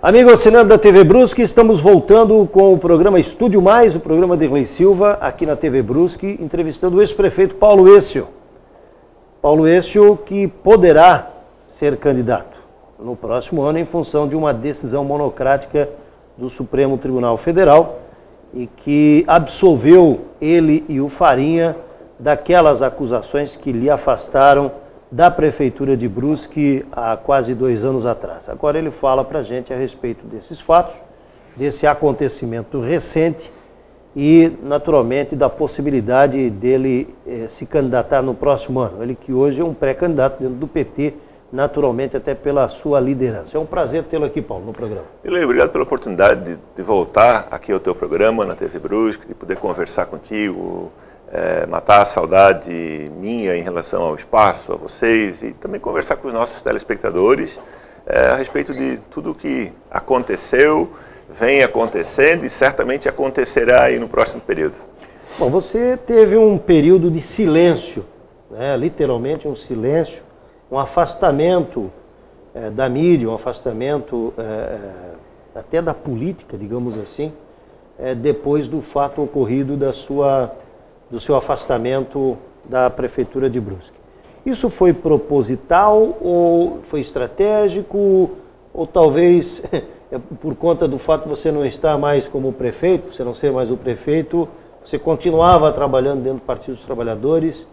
Amigo assinante da TV Brusque, estamos voltando com o programa Estúdio Mais, o programa de Irlei Silva, aqui na TV Brusque, entrevistando o ex-prefeito Paulo Écio. Paulo Écio, que poderá ser candidato no próximo ano em função de uma decisão monocrática do Supremo Tribunal Federal e que absolveu ele e o Farinha daquelas acusações que lhe afastaram da Prefeitura de Brusque há quase 2 anos atrás. Agora ele fala para a gente a respeito desses fatos, desse acontecimento recente e, naturalmente, da possibilidade dele se candidatar no próximo ano. Ele que hoje é um pré-candidato dentro do PT, naturalmente até pela sua liderança. É um prazer tê-lo aqui, Paulo, no programa. Obrigado pela oportunidade de voltar aqui ao teu programa, na TV Brusque, de poder conversar contigo, matar a saudade minha em relação ao espaço, a vocês, e também conversar com os nossos telespectadores a respeito de tudo o que aconteceu, vem acontecendo e certamente acontecerá aí no próximo período. Bom, você teve um período de silêncio, né? Literalmente um silêncio, um afastamento da mídia, um afastamento até da política, digamos assim, depois do fato ocorrido do seu afastamento da Prefeitura de Brusque. Isso foi proposital ou foi estratégico ou talvez por conta do fato de você não estar mais como prefeito, você não ser mais o prefeito, você continuava trabalhando dentro do Partido dos Trabalhadores,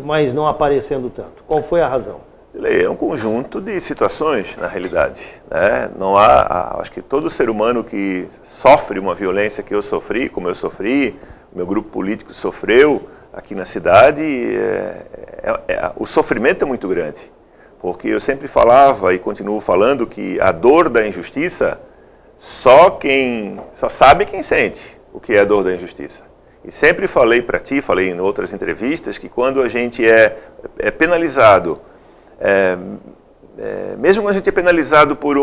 mas não aparecendo tanto? Qual foi a razão? É um conjunto de situações, na realidade, né? Não há, acho que todo ser humano que sofre uma violência que eu sofri, como eu sofri, meu grupo político sofreu aqui na cidade, o sofrimento é muito grande, porque eu sempre falava e continuo falando que a dor da injustiça só sabe quem sente o que é a dor da injustiça. E sempre falei para ti, falei em outras entrevistas, que quando a gente é penalizado, mesmo quando a gente é penalizado por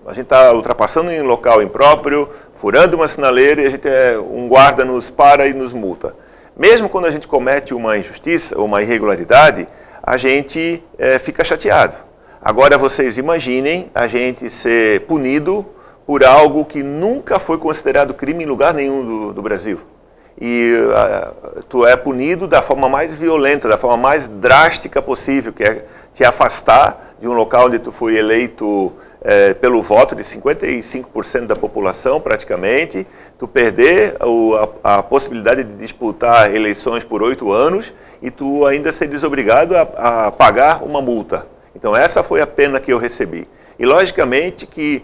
a gente está ultrapassando em um local impróprio, furando uma sinaleira e um guarda nos para e nos multa. Mesmo quando a gente comete uma injustiça ou uma irregularidade, a gente fica chateado. Agora vocês imaginem a gente ser punido por algo que nunca foi considerado crime em lugar nenhum do Brasil. E tu é punido da forma mais violenta, da forma mais drástica possível, que é te afastar de um local onde tu foi eleito pelo voto de 55% da população, praticamente, tu perder a possibilidade de disputar eleições por 8 anos e tu ainda ser desobrigado a pagar uma multa. Então essa foi a pena que eu recebi. E logicamente que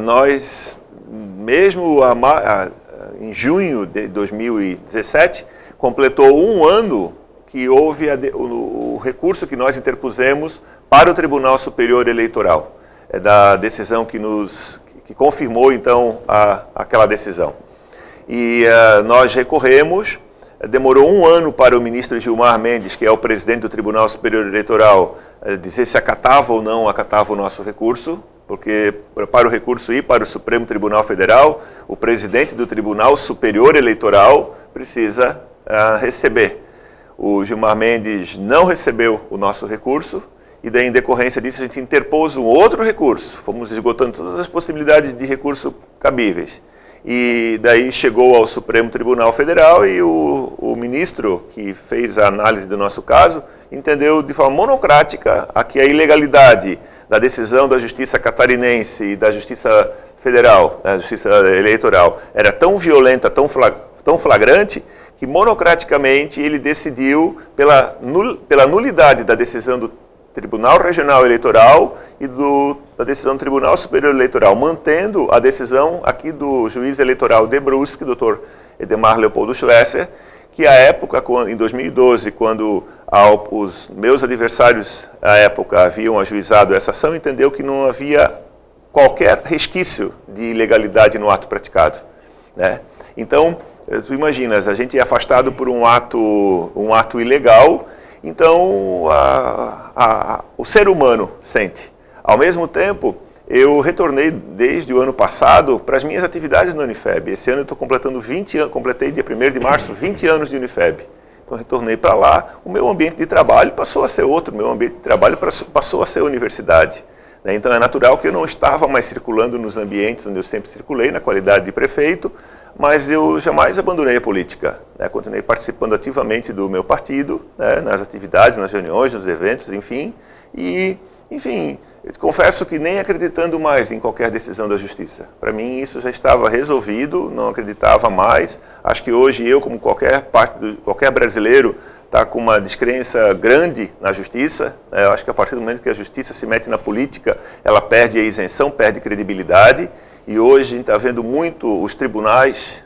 nós, mesmo em junho de 2017, completou 1 ano que houve o recurso que nós interpusemos para o Tribunal Superior Eleitoral, da decisão que confirmou então aquela decisão. E nós recorremos, demorou 1 ano para o ministro Gilmar Mendes, que é o presidente do Tribunal Superior Eleitoral, dizer se acatava ou não acatava o nosso recurso, porque para o recurso ir para o Supremo Tribunal Federal, o presidente do Tribunal Superior Eleitoral precisa receber. O Gilmar Mendes não recebeu o nosso recurso e daí, em decorrência disso, a gente interpôs um outro recurso. Fomos esgotando todas as possibilidades de recurso cabíveis. E daí chegou ao Supremo Tribunal Federal e o ministro que fez a análise do nosso caso entendeu de forma monocrática que a ilegalidade da decisão da Justiça Catarinense e da Justiça Federal, da Justiça Eleitoral, era tão violenta, tão flagrante, que monocraticamente ele decidiu pela nulidade da decisão do Tribunal Regional Eleitoral e da decisão do Tribunal Superior Eleitoral, mantendo a decisão aqui do juiz eleitoral de Brusque, Dr. Edemar Leopoldo Schlesser, que à época, em 2012, quando os meus adversários à época haviam ajuizado essa ação, entendeu que não havia qualquer resquício de ilegalidade no ato praticado, né? Então, tu imaginas, a gente é afastado por um ato ilegal. Então, o ser humano sente. Ao mesmo tempo, eu retornei desde o ano passado para as minhas atividades na Unifeb. Esse ano eu estou completando 20 anos, completei dia 1º de março 20 anos de Unifeb. Então, retornei para lá, o meu ambiente de trabalho passou a ser outro, o meu ambiente de trabalho passou a ser universidade, Então é natural que eu não estava mais circulando nos ambientes onde eu sempre circulei, na qualidade de prefeito, mas eu jamais abandonei a política, né? Continuei participando ativamente do meu partido, né? Nas atividades, nas reuniões, nos eventos, enfim, e, enfim, eu te confesso que nem acreditando mais em qualquer decisão da justiça. Para mim isso já estava resolvido, não acreditava mais. Acho que hoje eu, como qualquer brasileiro, está com uma descrença grande na justiça. Eu acho que a partir do momento que a justiça se mete na política, ela perde a isenção, perde credibilidade. E hoje a gente está vendo muito os tribunais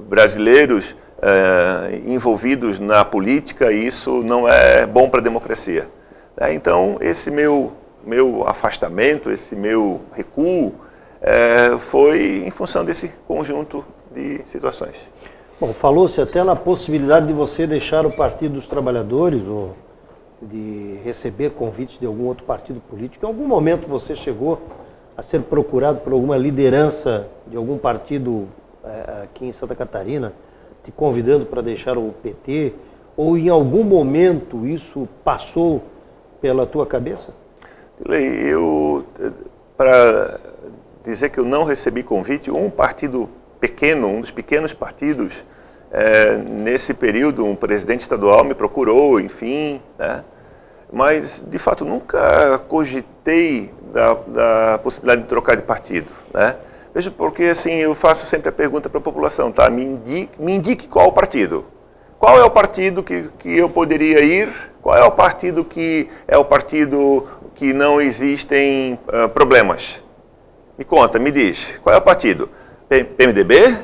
brasileiros envolvidos na política, e isso não é bom para a democracia. Então, esse meu afastamento, esse meu recuo, foi em função desse conjunto de situações. Bom, falou-se até na possibilidade de você deixar o Partido dos Trabalhadores, ou de receber convites de algum outro partido político. Em algum momento você chegou a ser procurado por alguma liderança de algum partido aqui em Santa Catarina, te convidando para deixar o PT? Ou em algum momento isso passou pela tua cabeça? Para dizer que eu não recebi convite, um partido pequeno, um dos pequenos partidos, nesse período, um presidente estadual me procurou, enfim, né? Mas, de fato, nunca cogitei da possibilidade de trocar de partido, né? Veja, porque assim, eu faço sempre a pergunta para a população, tá? Me indique qual o partido. Qual é o partido que eu poderia ir? Qual é o partido que não existem problemas? Me conta, me diz. Qual é o partido? PMDB?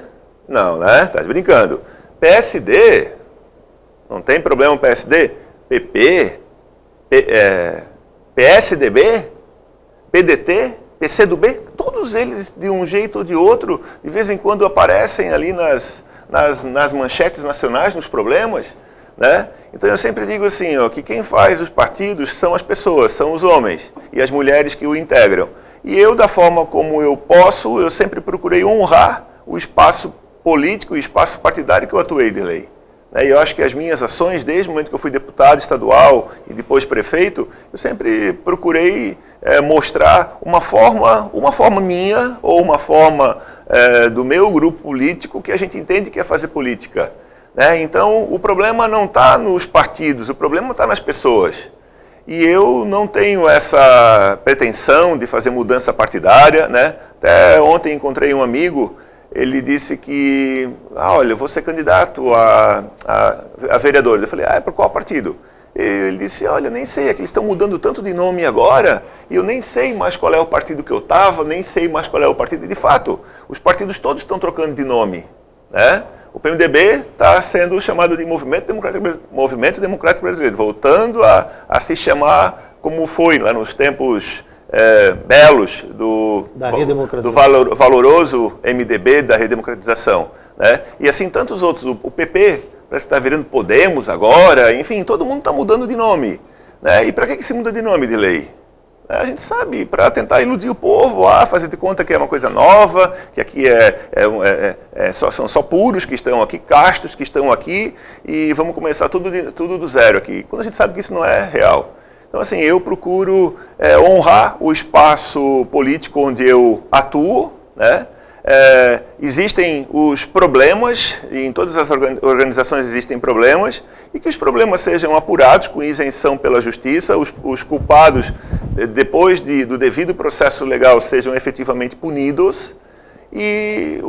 Não, né? Estás brincando. PSD? Não tem problema o PSD? PP? PSDB? PDT? PCdoB? Todos eles, de um jeito ou de outro, de vez em quando aparecem ali nas manchetes nacionais, nos problemas, né? Então eu sempre digo assim, ó, que quem faz os partidos são as pessoas, são os homens e as mulheres que o integram. E eu, da forma como eu posso, eu sempre procurei honrar o espaço político e o espaço partidário que eu atuei de lei. E eu acho que as minhas ações, desde o momento que eu fui deputado estadual e depois prefeito, eu sempre procurei mostrar uma forma minha ou uma forma do meu grupo político que a gente entende que é fazer política. Então, o problema não está nos partidos, o problema está nas pessoas. E eu não tenho essa pretensão de fazer mudança partidária, né? Até ontem encontrei um amigo, ele disse que, olha, eu vou ser candidato a vereador. Eu falei, por qual partido? Ele disse, olha, nem sei, é que eles estão mudando tanto de nome agora, e eu nem sei mais qual é o partido que eu estava, nem sei mais qual é o partido. E, de fato, os partidos todos estão trocando de nome, né? O PMDB está sendo chamado de Movimento Democrático Brasileiro, voltando a se chamar como foi lá nos tempos belos do valoroso MDB da redemocratização, né? E assim tantos outros. O PP parece que está virando Podemos agora, enfim, todo mundo está mudando de nome, né? E para que se muda de nome de lei? A gente sabe, para tentar iludir o povo, fazer de conta que é uma coisa nova, que aqui são só puros que estão aqui, castos que estão aqui, e vamos começar tudo do zero aqui, quando a gente sabe que isso não é real. Então, assim, eu procuro honrar o espaço político onde eu atuo, né? Existem os problemas, e em todas as organizações existem problemas, e que os problemas sejam apurados com isenção pela justiça, os culpados, depois do devido processo legal, sejam efetivamente punidos, e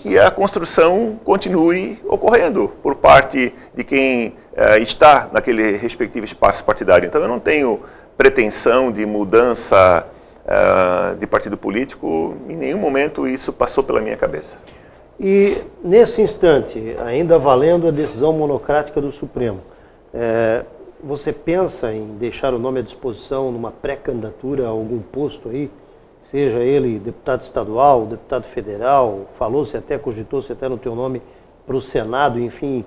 que a construção continue ocorrendo por parte de quem está naquele respectivo espaço partidário. Então eu não tenho pretensão de mudança de partido político, em nenhum momento isso passou pela minha cabeça. E nesse instante, ainda valendo a decisão monocrática do Supremo, você pensa em deixar o nome à disposição numa pré-candidatura a algum posto aí, seja ele deputado estadual, deputado federal, falou-se até, cogitou-se até no teu nome para o Senado, enfim,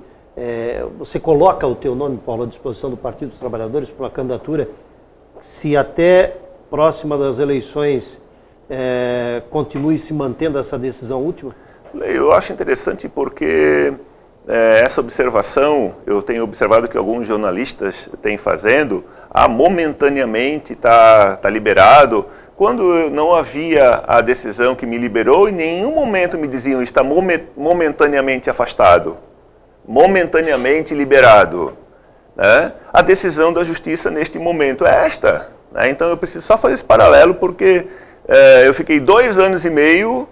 você coloca o teu nome, Paulo, à disposição do Partido dos Trabalhadores para uma candidatura, se até próxima das eleições continue se mantendo essa decisão última? Eu acho interessante porque essa observação, eu tenho observado que alguns jornalistas têm fazendo, momentaneamente está liberado, quando não havia a decisão que me liberou, em nenhum momento me diziam está momentaneamente afastado, momentaneamente liberado. Né? A decisão da justiça neste momento é esta. Né? Então eu preciso só fazer esse paralelo porque eu fiquei 2 anos e meio,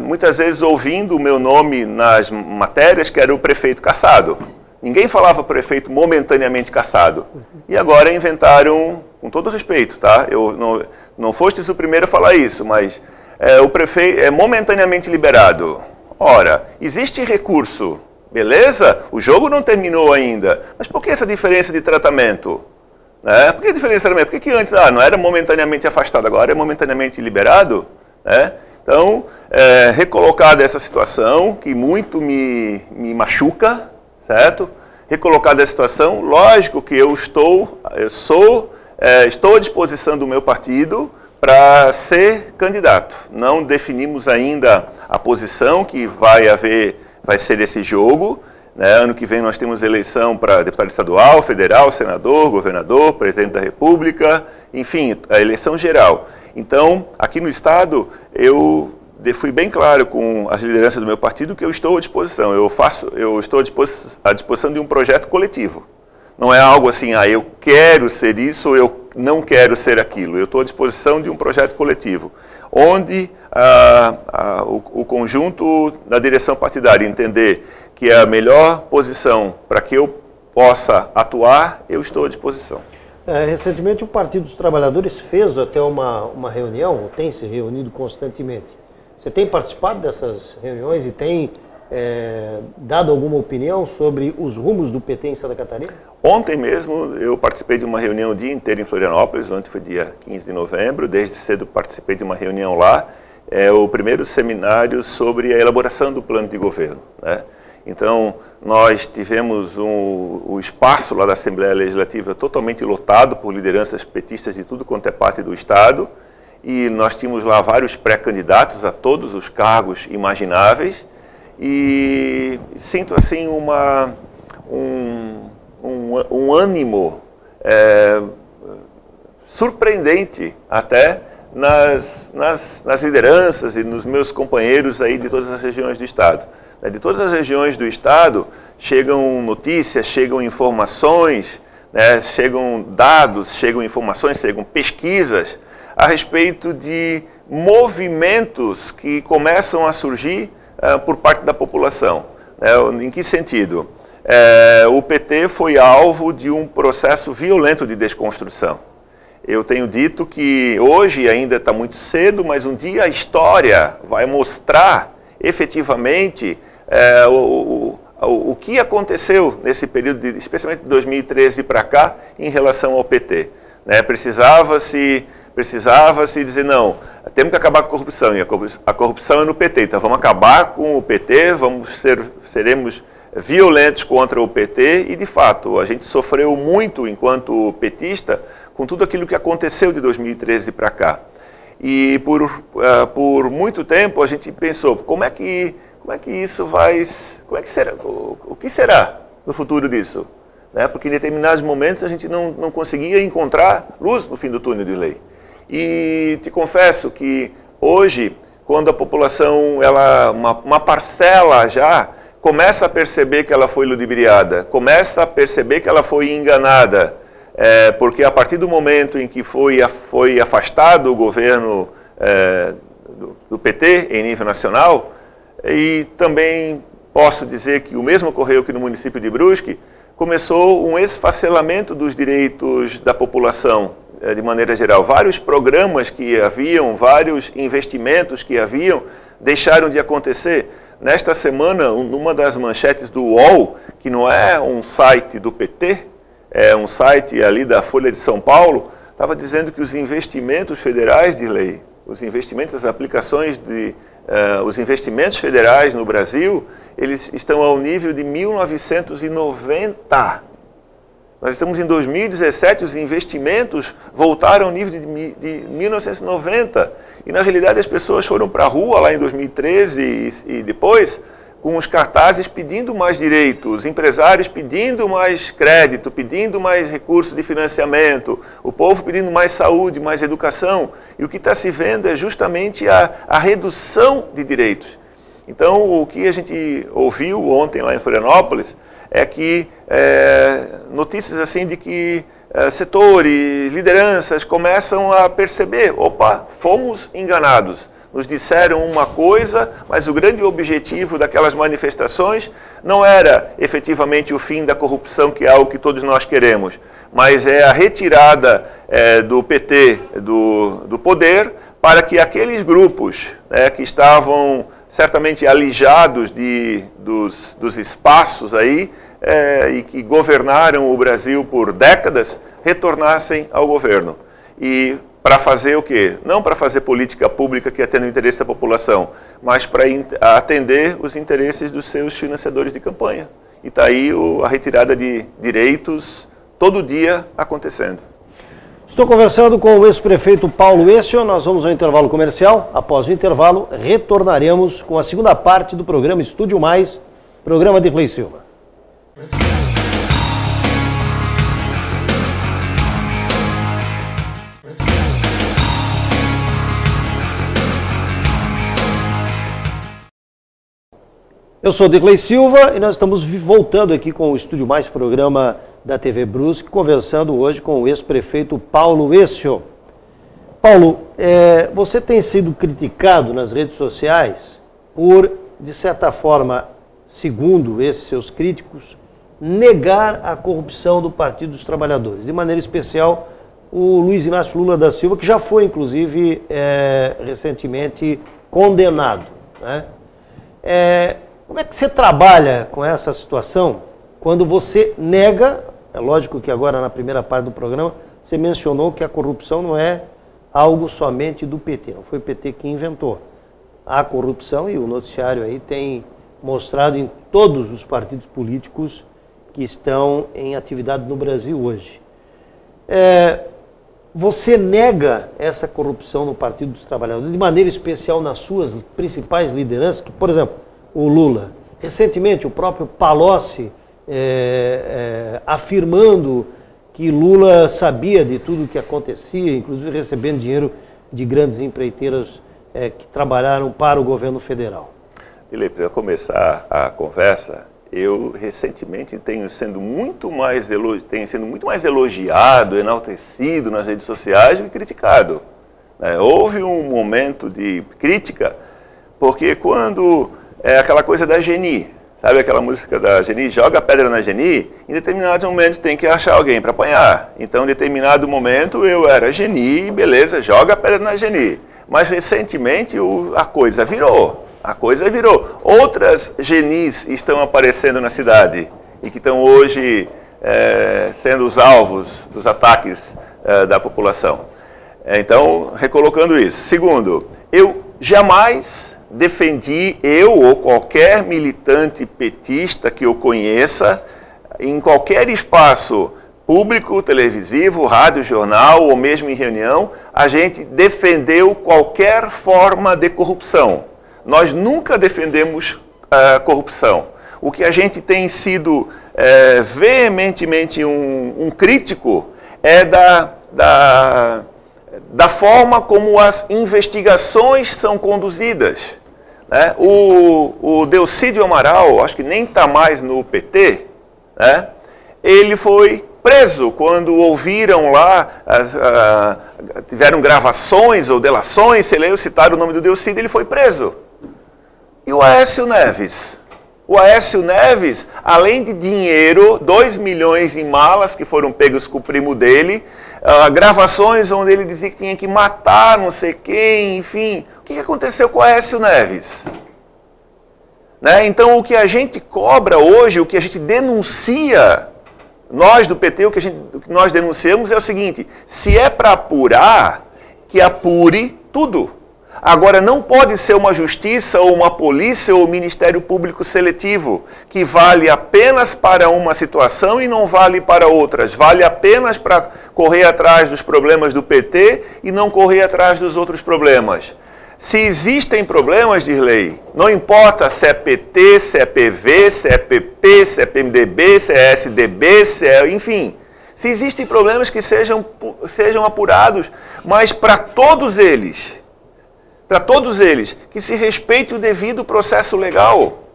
muitas vezes ouvindo o meu nome nas matérias, que era o prefeito cassado. Ninguém falava prefeito momentaneamente cassado. E agora inventaram, com todo respeito, tá? Eu não fostes o primeiro a falar isso, mas o prefeito é momentaneamente liberado. Ora, existe recurso, beleza? O jogo não terminou ainda. Mas por que essa diferença de tratamento? Né? Por que a diferença de tratamento? Por que antes não era momentaneamente afastado, agora é momentaneamente liberado? Né? Então, recolocada essa situação, que muito me machuca, certo? Recolocada essa situação, lógico que eu estou à disposição do meu partido para ser candidato. Não definimos ainda a posição que vai ser esse jogo. Né? Ano que vem nós temos eleição para deputado estadual, federal, senador, governador, presidente da República, enfim, a eleição geral. Então, aqui no Estado, eu fui bem claro com as lideranças do meu partido que eu estou à disposição. Eu estou à disposição de um projeto coletivo. Não é algo assim, eu quero ser isso ou eu não quero ser aquilo. Eu estou à disposição de um projeto coletivo, onde o conjunto da direção partidária entender que é a melhor posição para que eu possa atuar, eu estou à disposição. Recentemente o Partido dos Trabalhadores fez até uma reunião, ou tem se reunido constantemente. Você tem participado dessas reuniões e tem dado alguma opinião sobre os rumos do PT em Santa Catarina? Ontem mesmo eu participei de uma reunião o dia inteiro em Florianópolis, ontem foi dia 15 de novembro, desde cedo participei de uma reunião lá, o primeiro seminário sobre a elaboração do plano de governo. Né? Então, nós tivemos o espaço lá da Assembleia Legislativa totalmente lotado por lideranças petistas de tudo quanto é parte do Estado, e nós tínhamos lá vários pré-candidatos a todos os cargos imagináveis, e sinto assim um ânimo surpreendente até nas lideranças e nos meus companheiros aí de todas as regiões do Estado. De todas as regiões do Estado chegam notícias, chegam informações, né, chegam dados, chegam informações, chegam pesquisas a respeito de movimentos que começam a surgir por parte da população. Em que sentido? O PT foi alvo de um processo violento de desconstrução. Eu tenho dito que hoje ainda está muito cedo, mas um dia a história vai mostrar efetivamente o que aconteceu nesse período, especialmente de 2013 para cá, em relação ao PT. Né? Precisava-se dizer, não, temos que acabar com a corrupção, e a corrupção é no PT, então vamos acabar com o PT, seremos violentos contra o PT, e de fato, a gente sofreu muito enquanto petista com tudo aquilo que aconteceu de 2013 para cá. E por muito tempo a gente pensou, como é que isso vai, como é que será, o que será no futuro disso? Né? Porque em determinados momentos a gente não conseguia encontrar luz no fim do túnel de lei. E te confesso que hoje, quando a população, uma parcela já, começa a perceber que ela foi ludibriada, começa a perceber que ela foi enganada, porque a partir do momento em que foi afastado o governo do PT em nível nacional, e também posso dizer que o mesmo ocorreu aqui no município de Brusque, começou um esfacelamento dos direitos da população, de maneira geral. Vários programas que haviam, vários investimentos que haviam, deixaram de acontecer. Nesta semana, numa das manchetes do UOL, que não é um site do PT, é um site ali da Folha de São Paulo, estava dizendo que os investimentos federais de lei, os investimentos, as aplicações os investimentos federais no Brasil, eles estão ao nível de 1990. Nós estamos em 2017, os investimentos voltaram ao nível de 1990. E, na realidade, as pessoas foram para a rua lá em 2013 e depois com os cartazes pedindo mais direitos, empresários pedindo mais crédito, pedindo mais recursos de financiamento, o povo pedindo mais saúde, mais educação, e o que está se vendo é justamente a redução de direitos. Então, o que a gente ouviu ontem lá em Florianópolis é que notícias assim de que setores, lideranças começam a perceber, opa, fomos enganados. Nos disseram uma coisa, mas o grande objetivo daquelas manifestações não era efetivamente o fim da corrupção, que é algo que todos nós queremos, mas é a retirada do PT do poder para que aqueles grupos que estavam certamente alijados dos espaços aí e que governaram o Brasil por décadas, retornassem ao governo. E para fazer o quê? Não para fazer política pública que atenda o interesse da população, mas para atender os interesses dos seus financiadores de campanha. E está aí a retirada de direitos todo dia acontecendo. Estou conversando com o ex-prefeito Paulo Êcio. Nós vamos ao intervalo comercial. Após o intervalo, retornaremos com a segunda parte do programa Estúdio Mais, programa de Dirley Silva. Eu sou Dirley Silva e nós estamos voltando aqui com o Estúdio Mais, programa da TV Brusque, conversando hoje com o ex-prefeito Paulo Êcio. Paulo, você tem sido criticado nas redes sociais por, de certa forma, segundo esses seus críticos, negar a corrupção do Partido dos Trabalhadores. De maneira especial, o Luiz Inácio Lula da Silva, que já foi, inclusive, recentemente condenado, né? Como é que você trabalha com essa situação quando você nega, é lógico que agora na primeira parte do programa você mencionou que a corrupção não é algo somente do PT, não foi o PT que inventou. A corrupção, e o noticiário aí tem mostrado em todos os partidos políticos que estão em atividade no Brasil hoje. Você nega essa corrupção no Partido dos Trabalhadores, de maneira especial nas suas principais lideranças, que, por exemplo, o Lula. Recentemente, o próprio Palocci afirmando que Lula sabia de tudo o que acontecia, inclusive recebendo dinheiro de grandes empreiteiras que trabalharam para o governo federal. Dirley, para começar a conversa, eu recentemente tenho sendo muito mais elogiado, enaltecido nas redes sociais do que criticado. Houve um momento de crítica, porque quando aquela coisa da Geni, sabe aquela música da Geni? Joga a pedra na Geni, em determinados momentos tem que achar alguém para apanhar. Então, em determinado momento, eu era Geni, beleza, joga a pedra na Geni. Mas, recentemente, a coisa virou. Outras Genis estão aparecendo na cidade e que estão hoje sendo os alvos dos ataques da população. Então, recolocando isso. Segundo, eu jamais defendi, eu ou qualquer militante petista que eu conheça, em qualquer espaço público, televisivo, rádio, jornal ou mesmo em reunião, a gente defendeu qualquer forma de corrupção. Nós nunca defendemos corrupção. O que a gente tem sido veementemente um crítico é da forma como as investigações são conduzidas. O Delcídio Amaral, acho que nem está mais no PT, ele foi preso quando ouviram lá, tiveram gravações ou delações, sei lá, eu citar o nome do Delcídio, ele foi preso. E o Aécio Neves? O Aécio Neves, além de dinheiro, 2 milhões em malas que foram pegos com o primo dele, gravações onde ele dizia que tinha que matar não sei quem, enfim. O que aconteceu com o Aécio Neves? Então, o que a gente cobra hoje, o que a gente denuncia, nós do PT, o que nós denunciamos é o seguinte: se é para apurar, que apure tudo. Agora, não pode ser uma justiça ou uma polícia ou um Ministério Público seletivo, que vale apenas para uma situação e não vale para outras. Vale apenas para correr atrás dos problemas do PT e não correr atrás dos outros problemas. Se existem problemas de lei, não importa se é PT, se é PV, se é PP, se é PMDB, se é SDB, se é, enfim. Se existem problemas que sejam apurados, mas para todos eles, que se respeite o devido processo legal.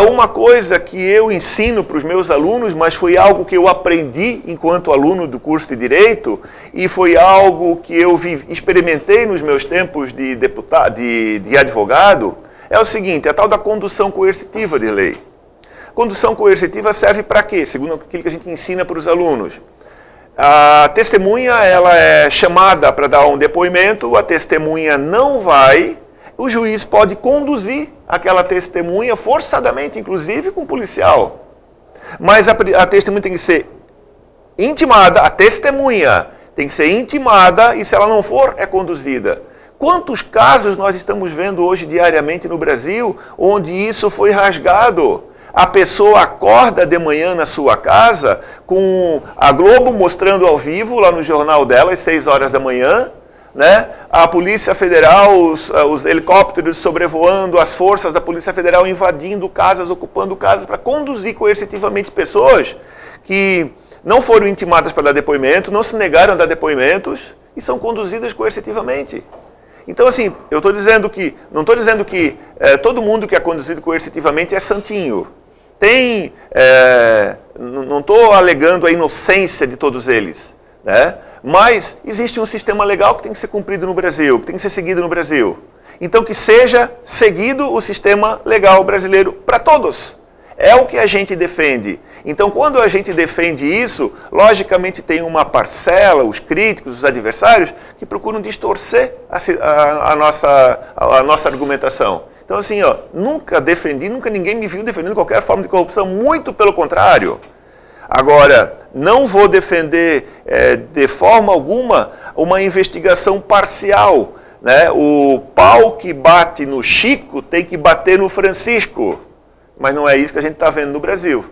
Uma coisa que eu ensino para os meus alunos, mas foi algo que eu aprendi enquanto aluno do curso de Direito, e foi algo que eu experimentei nos meus tempos de advogado, é o seguinte, a tal da condução coercitiva de lei. Condução coercitiva serve para quê? Segundo aquilo que a gente ensina para os alunos. A testemunha ela é chamada para dar um depoimento, a testemunha não vai, o juiz pode conduzir aquela testemunha forçadamente, inclusive com o policial. Mas a testemunha tem que ser intimada, a testemunha tem que ser intimada e se ela não for, é conduzida. Quantos casos nós estamos vendo hoje diariamente no Brasil onde isso foi rasgado? A pessoa acorda de manhã na sua casa com a Globo mostrando ao vivo lá no jornal dela às 6 horas da manhã, né? A Polícia Federal, os helicópteros sobrevoando, as forças da Polícia Federal invadindo casas, ocupando casas para conduzir coercitivamente pessoas que não foram intimadas para dar depoimento, não se negaram a dar depoimentos e são conduzidas coercitivamente. Então, assim, eu estou dizendo que, não estou dizendo que todo mundo que é conduzido coercitivamente é santinho. Não estou alegando a inocência de todos eles, né? Mas existe um sistema legal que tem que ser cumprido no Brasil, que tem que ser seguido no Brasil. Então que seja seguido o sistema legal brasileiro para todos. É o que a gente defende. Então quando a gente defende isso, logicamente tem uma parcela, os críticos, os adversários, que procuram distorcer a nossa argumentação. Então assim, ó, nunca ninguém me viu defendendo qualquer forma de corrupção, muito pelo contrário. Agora, não vou defender de forma alguma uma investigação parcial, né? O pau que bate no Chico tem que bater no Francisco, mas não é isso que a gente está vendo no Brasil.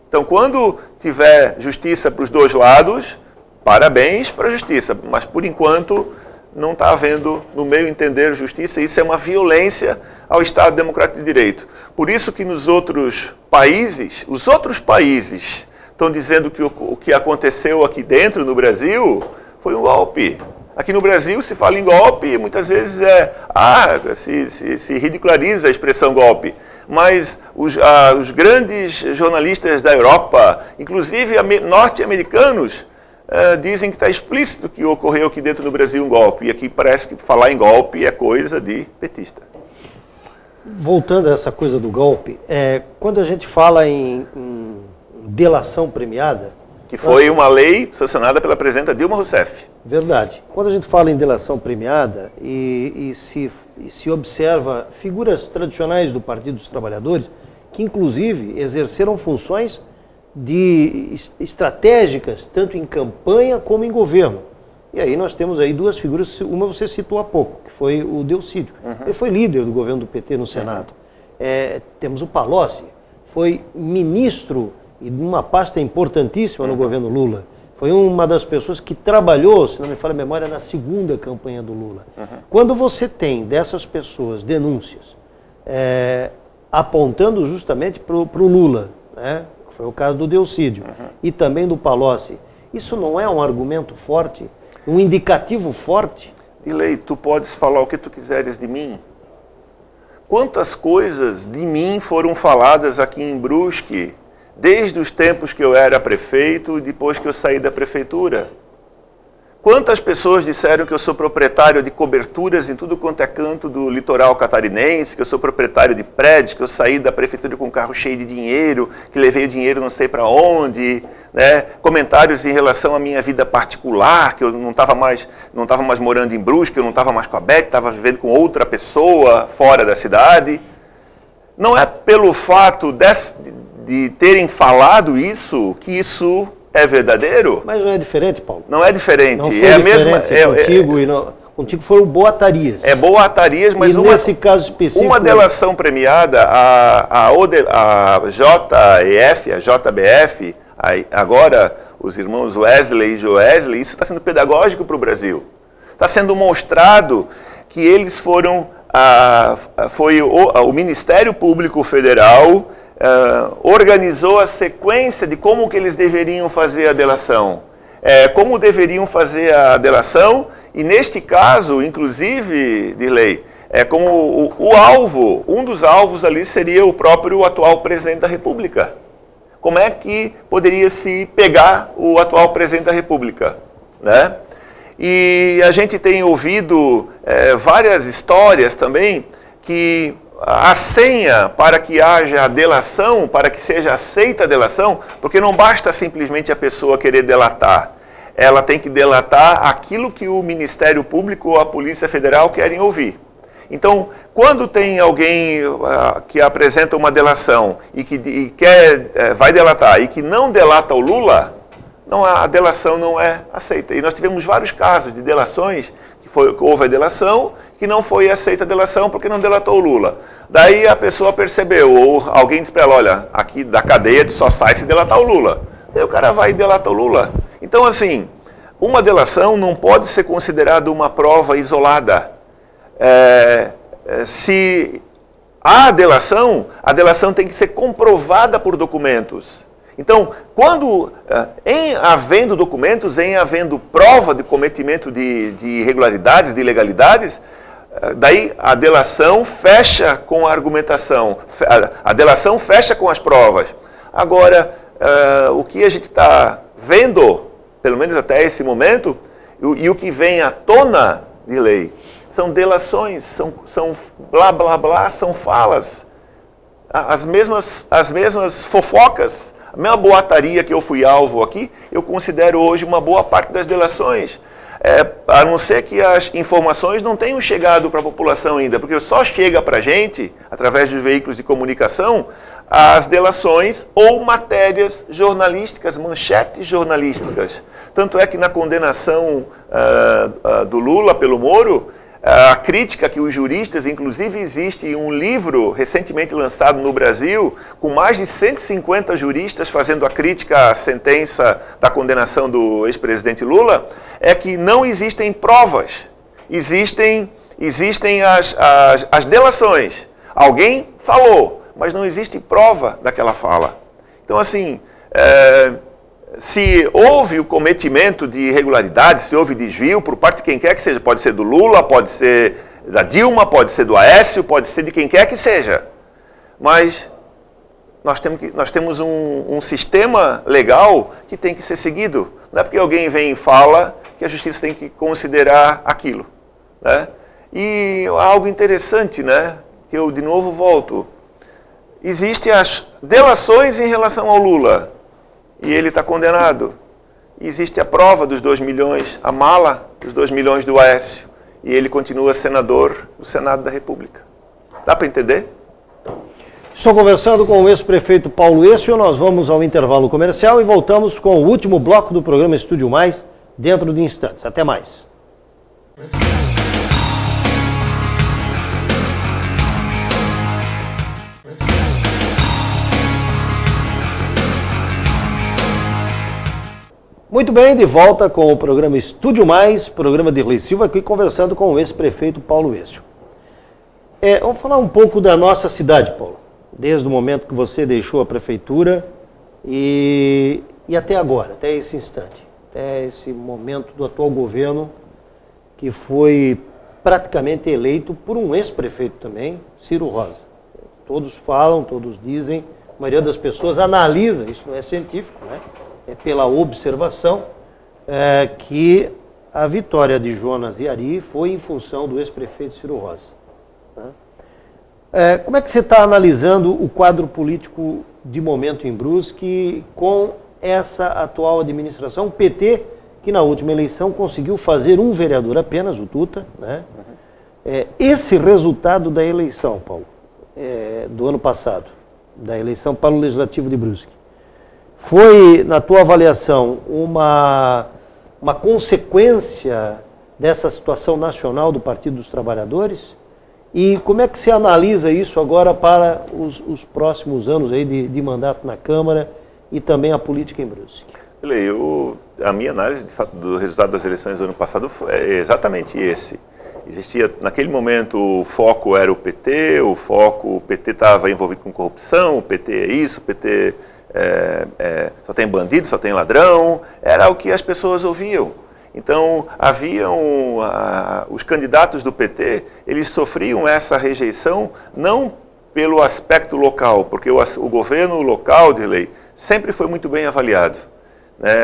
Então, quando tiver justiça para os dois lados, parabéns para a justiça, mas por enquanto não está havendo, no meu entender, justiça, e isso é uma violência ao Estado Democrático de Direito. Por isso que nos outros países, estão dizendo que o que aconteceu aqui dentro no Brasil foi um golpe. Aqui no Brasil se fala em golpe, muitas vezes se ridiculariza a expressão golpe. Mas os grandes jornalistas da Europa, inclusive norte-americanos, dizem que está explícito que ocorreu aqui dentro do Brasil um golpe. E aqui parece que falar em golpe é coisa de petista. Voltando a essa coisa do golpe, quando a gente fala em delação premiada... Que foi uma lei sancionada pela presidenta Dilma Rousseff. Verdade. Quando a gente fala em delação premiada e se observa figuras tradicionais do Partido dos Trabalhadores, que inclusive exerceram funções estratégicas, tanto em campanha como em governo. E aí nós temos aí duas figuras, uma você citou há pouco, que foi o Delcídio. Uhum. Ele foi líder do governo do PT no Senado. Uhum. Temos o Palocci, foi ministro e de uma pasta importantíssima no governo Lula. Foi uma das pessoas que trabalhou, se não me falha a memória, na segunda campanha do Lula. Uhum. Quando você tem dessas pessoas denúncias apontando justamente para o Lula, né, que foi o caso do Delcídio, e também do Palocci, isso não é um argumento forte, um indicativo forte? Dilei, tu podes falar o que tu quiseres de mim. Quantas coisas de mim foram faladas aqui em Brusque, desde os tempos que eu era prefeito e depois que eu saí da prefeitura? Quantas pessoas disseram que eu sou proprietário de coberturas em tudo quanto é canto do litoral catarinense, que eu sou proprietário de prédios, que eu saí da prefeitura com um carro cheio de dinheiro, que levei o dinheiro não sei para onde, né? Comentários em relação à minha vida particular, que eu não estava mais morando em Brusque, eu não estava mais com a Beth, estava vivendo com outra pessoa fora da cidade. Não é pelo fato de terem falado isso que isso é verdadeiro? Mas não é diferente, Paulo? Não é diferente. Não foi contigo foram boatarias. É boatarias, mas nesse caso específico... Uma delação premiada, a JEF, a JBF, agora os irmãos Wesley e Joesley, isso está sendo pedagógico para o Brasil. Está sendo mostrado que eles foram, foi o Ministério Público Federal organizou a sequência de como que eles deveriam fazer a delação. Como deveriam fazer a delação, e neste caso, inclusive, Dirley, como o alvo, um dos alvos ali seria o próprio atual presidente da República. Como é que poderia se pegar o atual presidente da República, né? E a gente tem ouvido várias histórias também que a senha para que haja a delação, para que seja aceita a delação, porque não basta simplesmente a pessoa querer delatar, ela tem que delatar aquilo que o Ministério Público ou a Polícia Federal querem ouvir. Então, quando tem alguém que apresenta uma delação e que vai delatar e que não delata o Lula, a delação não é aceita. E nós tivemos vários casos de delações, que houve a delação, que não foi aceita a delação porque não delatou o Lula. Daí a pessoa percebeu, ou alguém disse para ela, olha, aqui da cadeia só sai se delatar o Lula. Daí o cara vai e delata o Lula. Então, assim, uma delação não pode ser considerada uma prova isolada. Se há a delação tem que ser comprovada por documentos. Então, quando, havendo documentos, havendo prova de cometimento de irregularidades, de ilegalidades, daí a delação fecha com a argumentação, a delação fecha com as provas. Agora, o que a gente está vendo, pelo menos até esse momento, e o que vem à tona de lei, são delações, são blá blá blá, são falas, as mesmas fofocas. A mesma boataria que eu fui alvo aqui, eu considero hoje uma boa parte das delações. A não ser que as informações não tenham chegado para a população ainda, porque só chega para a gente, através dos veículos de comunicação, as delações ou matérias jornalísticas, manchetes jornalísticas. Tanto é que na condenação do Lula pelo Moro, a crítica que os juristas, inclusive existe um livro recentemente lançado no Brasil, com mais de 150 juristas fazendo a crítica à sentença da condenação do ex-presidente Lula, é que não existem provas, existem as delações. Alguém falou, mas não existe prova daquela fala. Então, assim, se houve o cometimento de irregularidades, se houve desvio por parte de quem quer que seja, pode ser do Lula, pode ser da Dilma, pode ser do Aécio, pode ser de quem quer que seja. Mas nós temos um sistema legal que tem que ser seguido. Não é porque alguém vem e fala que a justiça tem que considerar aquilo, né? E algo interessante, né, que eu de novo volto. Existem as delações em relação ao Lula. E ele está condenado. E existe a prova dos 2 milhões, a mala dos 2 milhões do Aécio. E ele continua senador do Senado da República. Dá para entender? Estou conversando com o ex-prefeito Paulo Écio. Nós vamos ao intervalo comercial e voltamos com o último bloco do programa Estúdio Mais, dentro de instantes. Até mais. Muito bem, de volta com o programa Estúdio Mais, programa de Dirley Silva, aqui conversando com o ex-prefeito Paulo Écio. Vamos falar um pouco da nossa cidade, Paulo, desde o momento que você deixou a prefeitura e até agora, até esse instante, até esse momento do atual governo, que foi praticamente eleito por um ex-prefeito também, Ciro Rosa. Todos falam, todos dizem, a maioria das pessoas analisa, isso não é científico, né? É pela observação que a vitória de Jonas e Ari foi em função do ex-prefeito Ciro Rosa. Né? Como é que você está analisando o quadro político de momento em Brusque com essa atual administração? O PT, que na última eleição conseguiu fazer um vereador apenas, o Tuta, né? Esse resultado da eleição, Paulo, do ano passado, da eleição para o Legislativo de Brusque, foi, na tua avaliação, uma consequência dessa situação nacional do Partido dos Trabalhadores? E como é que se analisa isso agora para os próximos anos aí de mandato na Câmara e também a política em Brusque? A minha análise, de fato, do resultado das eleições do ano passado é exatamente esse. Existia, naquele momento, o foco era o PT estava envolvido com corrupção, o PT é isso, o PT só tem bandido, só tem ladrão, era o que as pessoas ouviam. Então, os candidatos do PT, eles sofriam essa rejeição não pelo aspecto local, porque o governo local de lei sempre foi muito bem avaliado.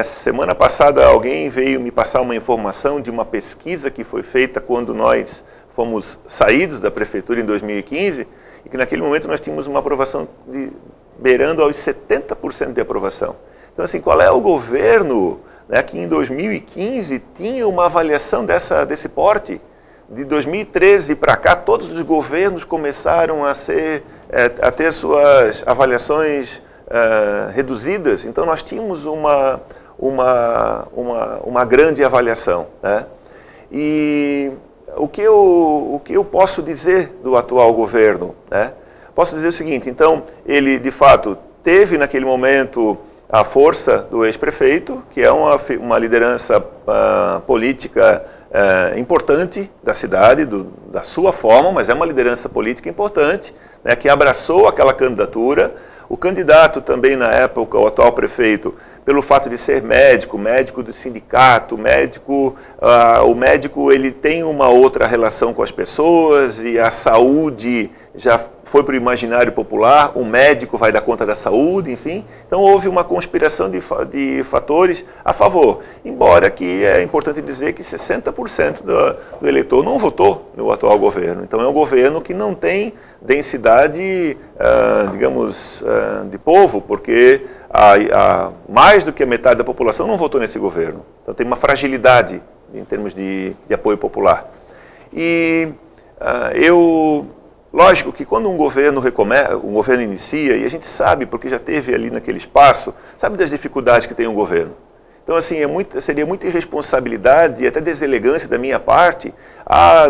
Semana passada alguém veio me passar uma informação de uma pesquisa que foi feita quando nós fomos saídos da prefeitura em 2015, e que naquele momento nós tínhamos uma aprovação beirando aos 70% de aprovação. Então, assim, qual é o governo que em 2015 tinha uma avaliação desse porte? De 2013 para cá, todos os governos começaram a ter suas avaliações reduzidas. Então, nós tínhamos uma grande avaliação. E o que eu posso dizer do atual governo? Posso dizer o seguinte: então, ele, de fato, teve naquele momento a força do ex-prefeito, que é uma liderança política importante da cidade, da sua forma, mas é uma liderança política importante, que abraçou aquela candidatura. O candidato também, na época, o atual prefeito, pelo fato de ser médico do sindicato, o médico ele tem uma outra relação com as pessoas, e a saúde já foi para o imaginário popular, o médico vai dar conta da saúde, enfim. Então houve uma conspiração de fatores a favor, embora que é importante dizer que 60% do eleitor não votou no atual governo. Então é um governo que não tem densidade, digamos, de povo, porque mais do que a metade da população não votou nesse governo. Então tem uma fragilidade em termos de apoio popular. E lógico que quando um governo inicia, e a gente sabe, porque já teve ali naquele espaço, sabe das dificuldades que tem um governo. Então, assim, seria muita irresponsabilidade e até deselegância da minha parte,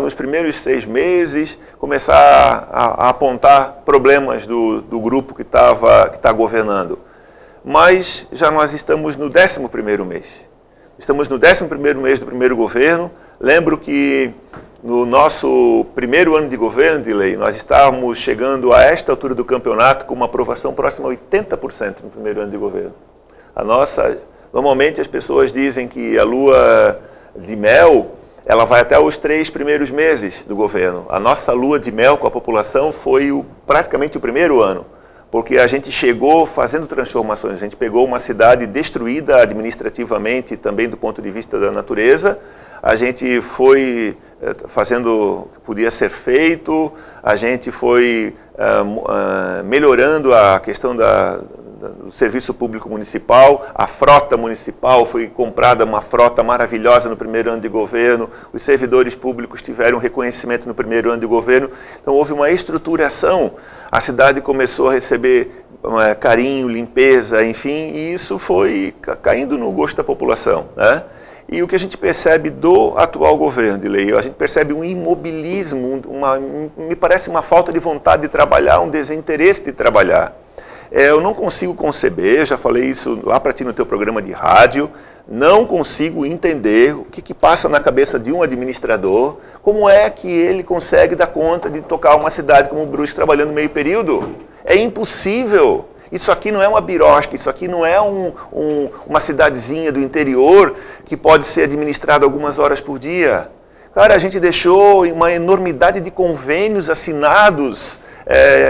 nos primeiros 6 meses, começar a apontar problemas do grupo que está governando. Mas já nós estamos no 11º mês. Estamos no 11º mês do primeiro governo. Lembro que no nosso primeiro ano de governo de lei, nós estávamos chegando a esta altura do campeonato com uma aprovação próxima a 80% no primeiro ano de governo. Normalmente as pessoas dizem que a lua de mel, ela vai até os 3 primeiros meses do governo. A nossa lua de mel com a população foi praticamente o primeiro ano, porque a gente chegou fazendo transformações. A gente pegou uma cidade destruída administrativamente, também do ponto de vista da natureza. A gente foi fazendo o que podia ser feito, a gente foi melhorando a questão do serviço público municipal, a frota municipal foi comprada, uma frota maravilhosa no primeiro ano de governo, os servidores públicos tiveram reconhecimento no primeiro ano de governo, então houve uma estruturação, a cidade começou a receber carinho, limpeza, enfim, e isso foi caindo no gosto da população, né? E o que a gente percebe do atual governo de lei, a gente percebe um imobilismo, me parece uma falta de vontade de trabalhar, um desinteresse de trabalhar. Eu não consigo conceber, eu já falei isso lá para ti no teu programa de rádio, não consigo entender o que passa na cabeça de um administrador, como é que ele consegue dar conta de tocar uma cidade como Brusque trabalhando meio período. É impossível. Isso aqui não é uma birosca, isso aqui não é uma cidadezinha do interior que pode ser administrada algumas horas por dia. Cara, a gente deixou uma enormidade de convênios assinados,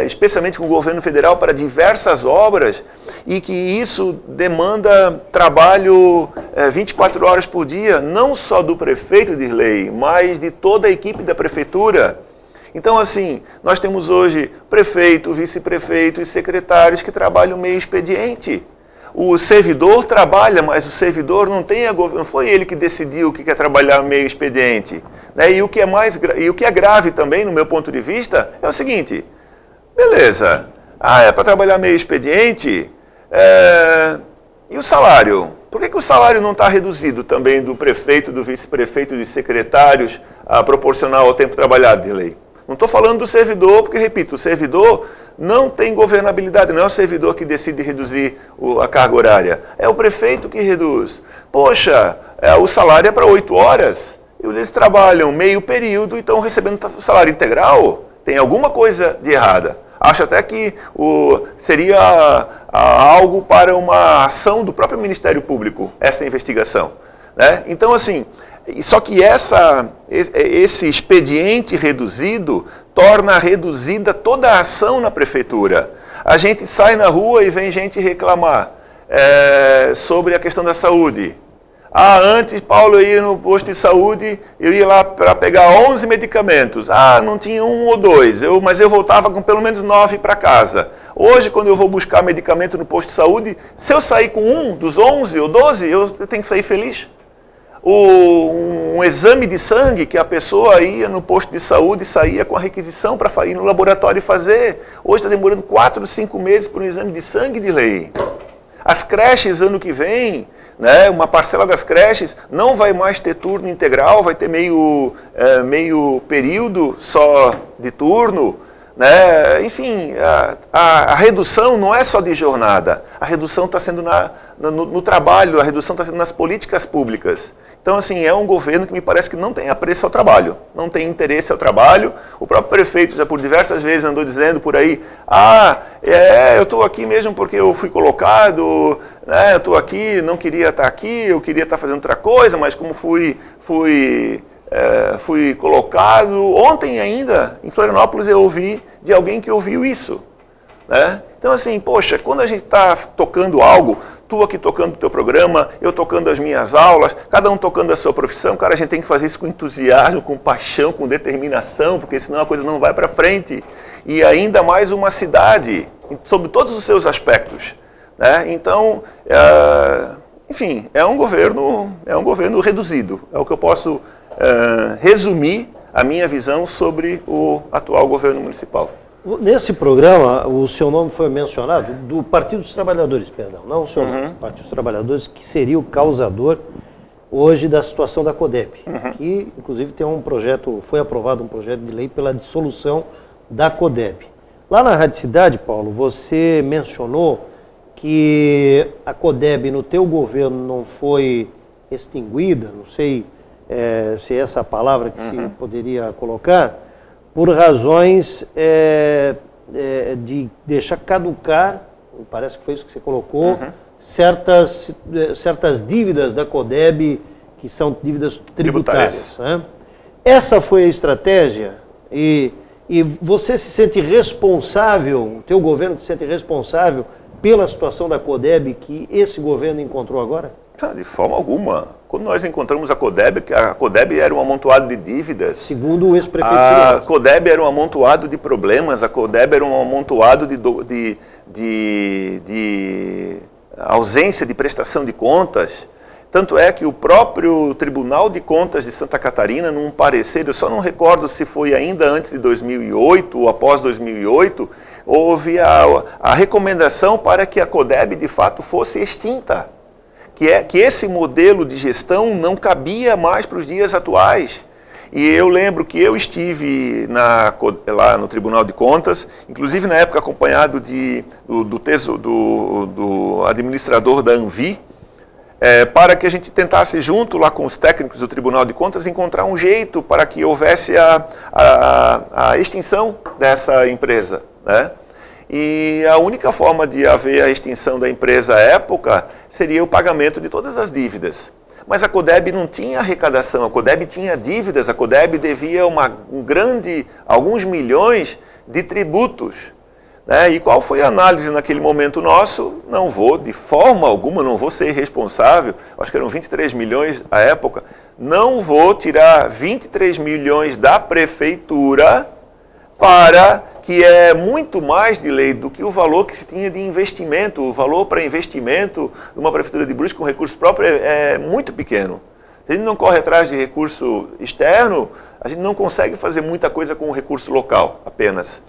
especialmente com o governo federal, para diversas obras, e que isso demanda trabalho 24 horas por dia, não só do prefeito de lei, mas de toda a equipe da prefeitura. Então, assim, nós temos hoje prefeito, vice-prefeito e secretários que trabalham meio expediente. O servidor trabalha, mas o servidor não foi ele que decidiu que quer trabalhar meio expediente. Né? E o que é grave também, no meu ponto de vista, é o seguinte: beleza, é para trabalhar meio expediente, e o salário? Por que o salário não está reduzido também do prefeito, do vice-prefeito e dos secretários proporcional ao tempo trabalhado de lei? Não estou falando do servidor, porque, repito, o servidor não tem governabilidade, não é o servidor que decide reduzir a carga horária, é o prefeito que reduz. Poxa, o salário é para 8 horas, eles trabalham meio período e estão recebendo o salário integral. Tem alguma coisa de errada. Acho até que seria algo para uma ação do próprio Ministério Público, essa investigação. Né? Então, assim, só que esse expediente reduzido torna reduzida toda a ação na prefeitura. A gente sai na rua e vem gente reclamar sobre a questão da saúde. Antes, Paulo, eu ia no posto de saúde, eu ia lá para pegar 11 medicamentos. Não tinha 1 ou 2, mas eu voltava com pelo menos 9 para casa. Hoje, quando eu vou buscar medicamento no posto de saúde, se eu sair com 1 dos 11 ou 12, eu tenho que sair feliz. Um exame de sangue que a pessoa ia no posto de saúde e saía com a requisição para ir no laboratório e fazer. Hoje está demorando 4 ou 5 meses para um exame de sangue de lei. As creches, ano que vem, né, uma parcela das creches não vai mais ter turno integral, vai ter meio período só de turno. Né? Enfim, a redução não é só de jornada, a redução está sendo no trabalho, a redução está sendo nas políticas públicas. Então, assim, é um governo que me parece que não tem apreço ao trabalho, não tem interesse ao trabalho. O próprio prefeito já por diversas vezes andou dizendo por aí, eu estou aqui mesmo porque eu fui colocado, né, eu estou aqui, não queria estar aqui, eu queria estar fazendo outra coisa, mas como fui colocado. Ontem ainda, em Florianópolis, eu ouvi de alguém que ouviu isso. Né? Então, assim, poxa, quando a gente está tocando algo, tu aqui tocando o teu programa, eu tocando as minhas aulas, cada um tocando a sua profissão, cara, a gente tem que fazer isso com entusiasmo, com paixão, com determinação, porque senão a coisa não vai para frente. E ainda mais uma cidade, sob todos os seus aspectos. Né? Então, enfim, é um governo reduzido. É o que eu posso resumir a minha visão sobre o atual governo municipal. Nesse programa, o seu nome foi mencionado, do Partido dos Trabalhadores, perdão, não o seu nome, Partido dos Trabalhadores, que seria o causador hoje da situação da CODEB, que inclusive tem foi aprovado um projeto de lei pela dissolução da CODEB. Lá na Rádio Cidade, Paulo, você mencionou que a CODEB no teu governo não foi extinguida, não sei se é essa a palavra que se poderia colocar, por razões de deixar caducar, parece que foi isso que você colocou, certas dívidas da CODEB, que são dívidas tributárias. Né? Essa foi a estratégia e você se sente responsável, o teu governo se sente responsável pela situação da CODEB que esse governo encontrou agora? De forma alguma. Quando nós encontramos a CODEB era um amontoado de dívidas. Segundo o ex-prefeito. A CODEB era um amontoado de problemas, a CODEB era um amontoado de ausência de prestação de contas. Tanto é que o próprio Tribunal de Contas de Santa Catarina, num parecer, eu só não recordo se foi ainda antes de 2008 ou após 2008, houve a recomendação para que a CODEB de fato fosse extinta. Que esse modelo de gestão não cabia mais para os dias atuais. E eu lembro que eu estive lá no Tribunal de Contas, inclusive na época acompanhado do administrador da Anvi, para que a gente tentasse, junto lá com os técnicos do Tribunal de Contas, encontrar um jeito para que houvesse a extinção dessa empresa. Né? E a única forma de haver a extinção da empresa à época seria o pagamento de todas as dívidas. Mas a CODEB não tinha arrecadação, a CODEB tinha dívidas, a CODEB devia alguns milhões de tributos. Né? E qual foi a análise naquele momento nosso? De forma alguma, não vou ser irresponsável, acho que eram 23 milhões à época, não vou tirar 23 milhões da prefeitura que é muito mais de lei do que o valor que se tinha de investimento. O valor para investimento de uma prefeitura de Brusque com recurso próprio é muito pequeno. Se a gente não corre atrás de recurso externo, a gente não consegue fazer muita coisa com o recurso local apenas.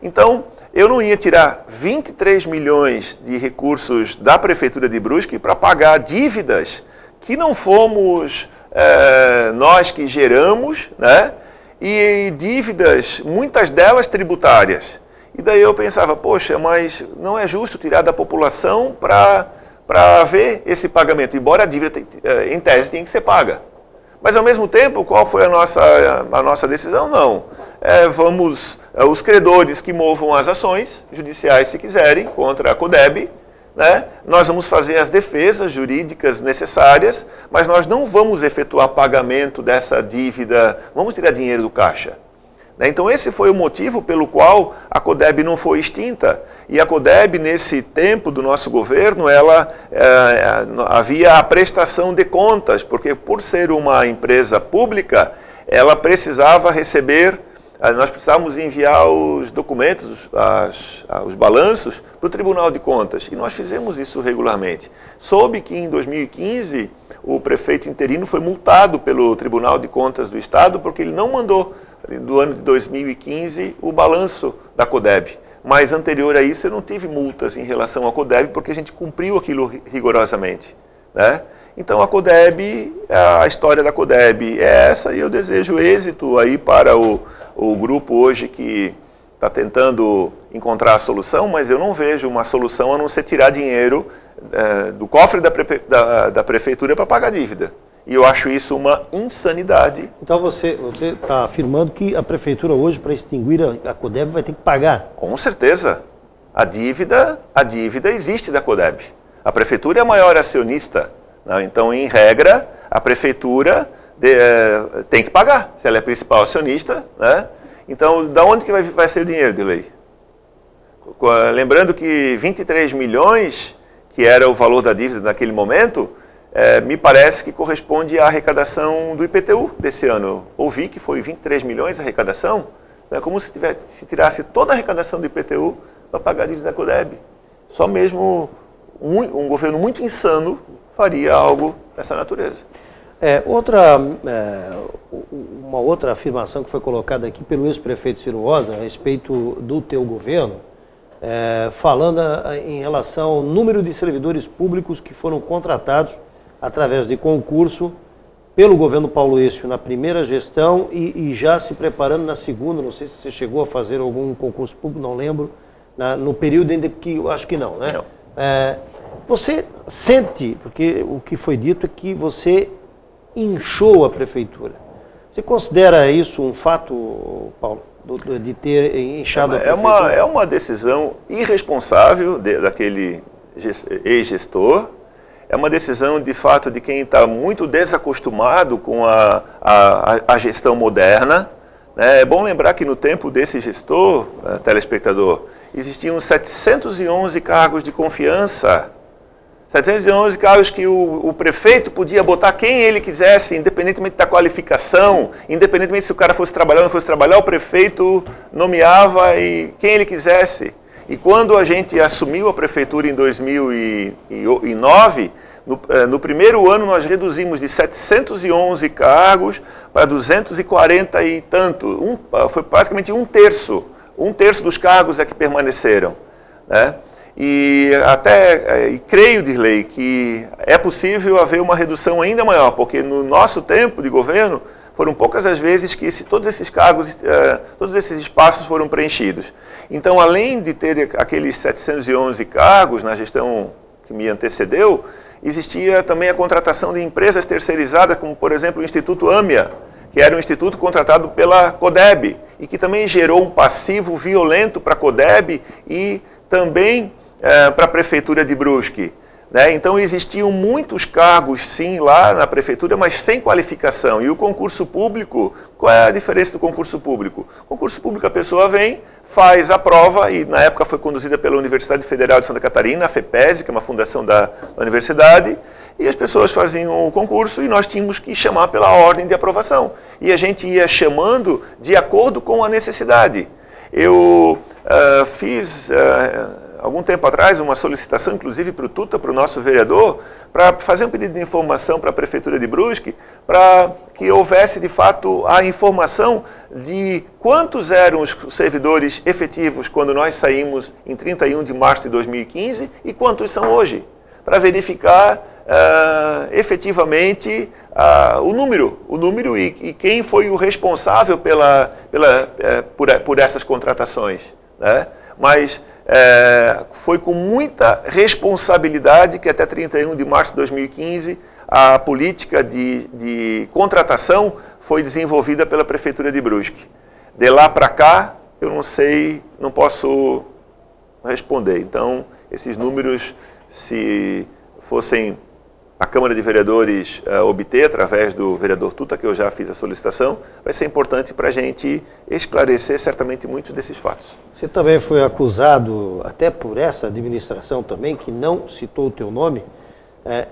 Então, eu não ia tirar 23 milhões de recursos da prefeitura de Brusque para pagar dívidas que não fomos nós que geramos, né? E dívidas, muitas delas tributárias. E daí eu pensava, poxa, mas não é justo tirar da população para haver esse pagamento, embora a dívida, em tese, tenha que ser paga. Mas, ao mesmo tempo, qual foi a nossa decisão? Não. Os credores que movam as ações judiciais, se quiserem, contra a CODEB, né? Nós vamos fazer as defesas jurídicas necessárias, mas nós não vamos efetuar pagamento dessa dívida, vamos tirar dinheiro do caixa. Então esse foi o motivo pelo qual a CODEB não foi extinta. E a CODEB, nesse tempo do nosso governo, havia a prestação de contas, porque por ser uma empresa pública, ela precisava receber, nós precisávamos enviar os documentos, os balanços, para o Tribunal de Contas. E nós fizemos isso regularmente. Soube que em 2015 o prefeito interino foi multado pelo Tribunal de Contas do Estado porque ele não mandou, do ano de 2015, o balanço da CODEB. Mas anterior a isso eu não tive multas em relação à CODEB porque a gente cumpriu aquilo rigorosamente, né? Então a CODEB, a história da CODEB é essa, e eu desejo êxito aí para o grupo hoje que está tentando encontrar a solução, mas eu não vejo uma solução a não ser tirar dinheiro do cofre da prefeitura para pagar a dívida. E eu acho isso uma insanidade. Então você está afirmando que a prefeitura hoje, para extinguir a CODEB, vai ter que pagar? Com certeza. A dívida existe da CODEB. A prefeitura é a maior acionista, né? Então, em regra, a prefeitura tem que pagar, se ela é a principal acionista, né? Então, da onde que vai ser o dinheiro de lei? Lembrando que 23 milhões, que era o valor da dívida naquele momento, me parece que corresponde à arrecadação do IPTU desse ano. Eu ouvi que foi 23 milhões a arrecadação, é como se tirasse toda a arrecadação do IPTU para pagar a dívida da CODEB. Só mesmo um governo muito insano faria algo dessa natureza. Uma outra afirmação que foi colocada aqui pelo ex-prefeito Ciro Rosa a respeito do teu governo, falando em relação ao número de servidores públicos que foram contratados através de concurso pelo governo Paulo Êcio na primeira gestão e já se preparando na segunda. Não sei se você chegou a fazer algum concurso público, não lembro, no período ainda que, eu acho que não, né? Não. Você sente, porque o que foi dito é que você inchou a prefeitura. Você considera isso um fato, Paulo, de ter inchado a prefeitura? É uma decisão irresponsável daquele ex-gestor. É uma decisão, de fato, de quem está muito desacostumado com a gestão moderna. É bom lembrar que no tempo desse gestor, telespectador, existiam 711 cargos de confiança. 711 cargos que o prefeito podia botar quem ele quisesse, independentemente da qualificação, independentemente se o cara fosse trabalhar ou não fosse trabalhar, o prefeito nomeava quem ele quisesse. E quando a gente assumiu a prefeitura em 2009, no primeiro ano nós reduzimos de 711 cargos para 240 e tanto. Foi praticamente um terço dos cargos é que permaneceram, né? E creio, Dirley, que é possível haver uma redução ainda maior, porque no nosso tempo de governo foram poucas as vezes que todos esses cargos, todos esses espaços foram preenchidos. Então, além de ter aqueles 711 cargos na gestão que me antecedeu, existia também a contratação de empresas terceirizadas, como, por exemplo, o Instituto AMIA, que era um instituto contratado pela CODEB, e que também gerou um passivo violento para a CODEB e também para a Prefeitura de Brusque, né? Então existiam muitos cargos, sim, lá na Prefeitura, mas sem qualificação. E o concurso público, qual é a diferença do concurso público? O concurso público, a pessoa vem, faz a prova, e na época foi conduzida pela Universidade Federal de Santa Catarina, a FEPESE, que é uma fundação da universidade, e as pessoas faziam o concurso e nós tínhamos que chamar pela ordem de aprovação. E a gente ia chamando de acordo com a necessidade. Eu fiz, algum tempo atrás, uma solicitação, inclusive para o Tuta, para o nosso vereador, para fazer um pedido de informação para a Prefeitura de Brusque, para que houvesse, de fato, a informação de quantos eram os servidores efetivos quando nós saímos em 31 de março de 2015 e quantos são hoje, para verificar efetivamente o número e quem foi o responsável por essas contratações, né? Mas foi com muita responsabilidade que até 31 de março de 2015 a política de contratação foi desenvolvida pela Prefeitura de Brusque. De lá para cá, eu não sei, não posso responder. Então, esses números, se fossem a Câmara de Vereadores obter, através do vereador Tuta, que eu já fiz a solicitação, vai ser importante para a gente esclarecer certamente muitos desses fatos. Você também foi acusado, até por essa administração também, que não citou o teu nome,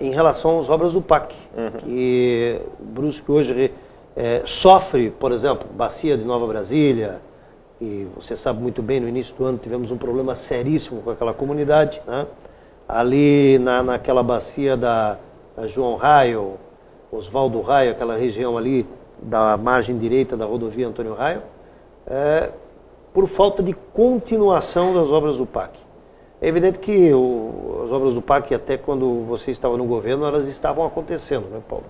em relação às obras do PAC, que Brusque hoje sofre, por exemplo, Bacia de Nova Brasília, e você sabe muito bem, no início do ano tivemos um problema seríssimo com aquela comunidade, né? Ali naquela bacia da João Raio, Oswaldo Raio, aquela região ali da margem direita da rodovia Antônio Raio, por falta de continuação das obras do PAC. É evidente que as obras do PAC, até quando você estava no governo, elas estavam acontecendo, né, Paulo?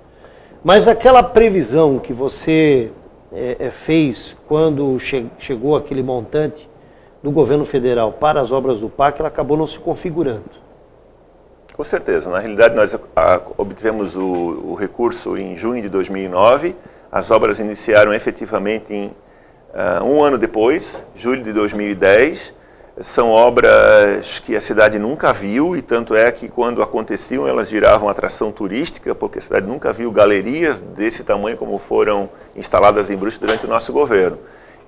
Mas aquela previsão que você fez quando chegou aquele montante do governo federal para as obras do PAC, ela acabou não se configurando. Com certeza. Na realidade, nós obtivemos o recurso em junho de 2009. As obras iniciaram efetivamente um ano depois, julho de 2010. São obras que a cidade nunca viu, e tanto é que quando aconteciam elas viravam atração turística, porque a cidade nunca viu galerias desse tamanho como foram instaladas em Brusque durante o nosso governo.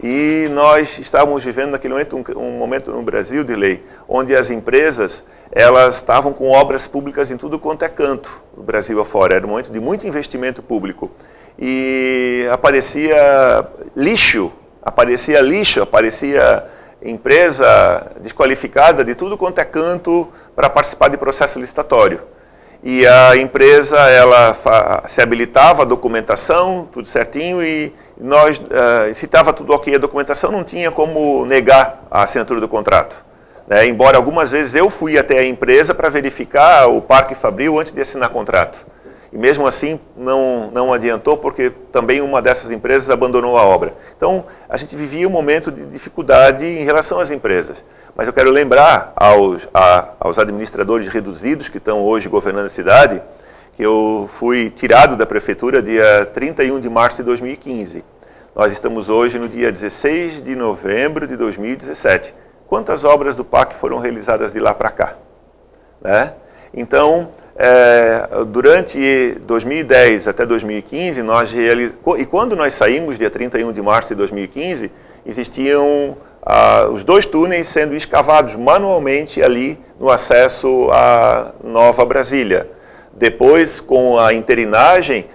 E nós estávamos vivendo naquele momento um momento no Brasil, Dirley, onde as empresas elas estavam com obras públicas em tudo quanto é canto, no Brasil afora. Era um momento de muito investimento público. E aparecia lixo, aparecia empresa desqualificada de tudo quanto é canto para participar de processo licitatório. E a empresa, ela se habilitava a documentação, tudo certinho, e nós, se estava tudo ok a documentação, não tinha como negar a assinatura do contrato. Embora algumas vezes eu fui até a empresa para verificar o Parque Fabril antes de assinar contrato. E mesmo assim não adiantou, porque também uma dessas empresas abandonou a obra. Então, a gente vivia um momento de dificuldade em relação às empresas. Mas eu quero lembrar aos administradores reduzidos que estão hoje governando a cidade, que eu fui tirado da prefeitura dia 31 de março de 2015. Nós estamos hoje no dia 16 de novembro de 2017. Quantas obras do PAC foram realizadas de lá para cá? Então, durante 2010 até 2015, e quando nós saímos, dia 31 de março de 2015, existiam os 2 túneis sendo escavados manualmente ali no acesso à Nova Brasília. Depois, com a interinagem,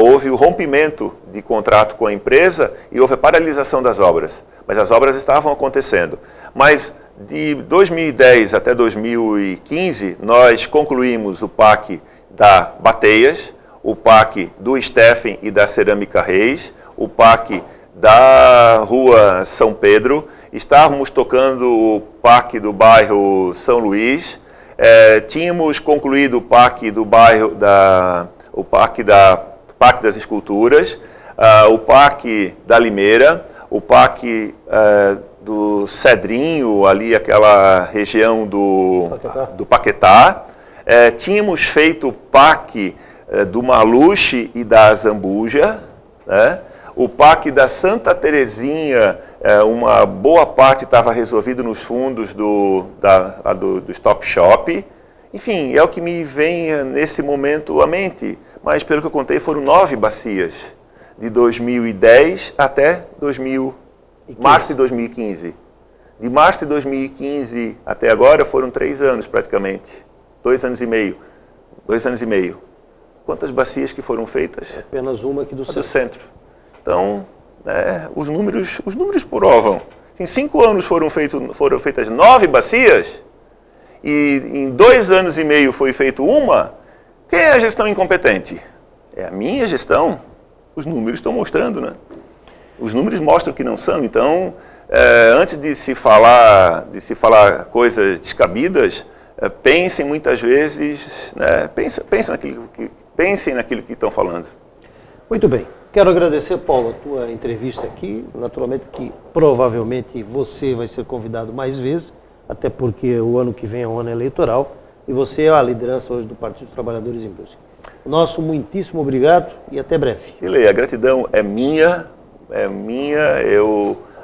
houve o rompimento de contrato com a empresa e houve a paralisação das obras. Mas as obras estavam acontecendo. Mas de 2010 até 2015, nós concluímos o PAC da Bateias, o PAC do Steffen e da Cerâmica Reis, o PAC da Rua São Pedro, estávamos tocando o PAC do bairro São Luís, tínhamos concluído o PAC do bairro o PAC das Esculturas, o PAC da Limeira, o PAC do Cedrinho, ali aquela região do Paquetá. Tínhamos feito o PAC do Maluche e da Zambuja, o PAC da Santa Terezinha, uma boa parte estava resolvido nos fundos do Stop Shop. Enfim, é o que me vem nesse momento à mente, mas pelo que eu contei foram 9 bacias, de 2010 até março de 2015. De março de 2015 até agora foram 3 anos praticamente. 2 anos e meio. 2 anos e meio. Quantas bacias que foram feitas? Apenas uma aqui do centro. Então, os números provam. Em 5 anos foram feitas 9 bacias e em 2 anos e meio foi feito uma. Quem é a gestão incompetente? É a minha gestão. Os números estão mostrando, né? Os números mostram que não são. Então, antes de se falar coisas descabidas, pensem muitas vezes, pensem naquilo que estão falando. Muito bem. Quero agradecer, Paulo, a tua entrevista aqui. Naturalmente que provavelmente você vai ser convidado mais vezes, até porque o ano que vem é um ano eleitoral e você é a liderança hoje do Partido dos Trabalhadores em Brusque. Nosso muitíssimo obrigado e até breve. Riley, a gratidão é minha.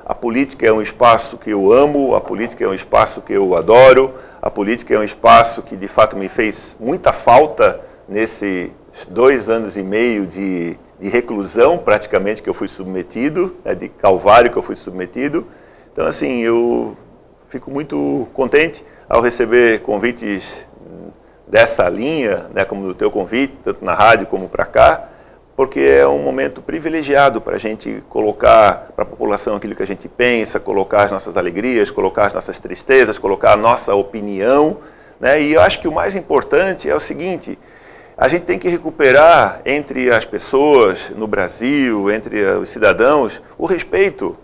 A política é um espaço que eu amo, a política é um espaço que eu adoro, a política é um espaço que de fato me fez muita falta nesses 2 anos e meio de reclusão praticamente que eu fui submetido, de calvário que eu fui submetido. Então assim, eu fico muito contente ao receber convites dessa linha, né, como do teu convite, tanto na rádio como para cá, porque é um momento privilegiado para a gente colocar para a população aquilo que a gente pensa, colocar as nossas alegrias, colocar as nossas tristezas, colocar a nossa opinião, né? E eu acho que o mais importante é o seguinte: a gente tem que recuperar entre as pessoas no Brasil, entre os cidadãos, o respeito.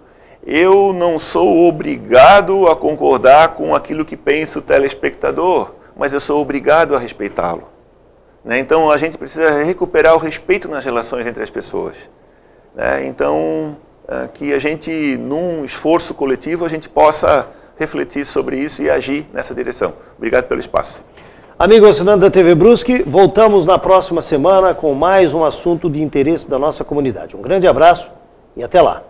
Eu não sou obrigado a concordar com aquilo que pensa o telespectador, mas eu sou obrigado a respeitá-lo. Então a gente precisa recuperar o respeito nas relações entre as pessoas. Então, que a gente, num esforço coletivo, a gente possa refletir sobre isso e agir nessa direção. Obrigado pelo espaço. Amigo assinante da TV Brusque, voltamos na próxima semana com mais um assunto de interesse da nossa comunidade. Um grande abraço e até lá.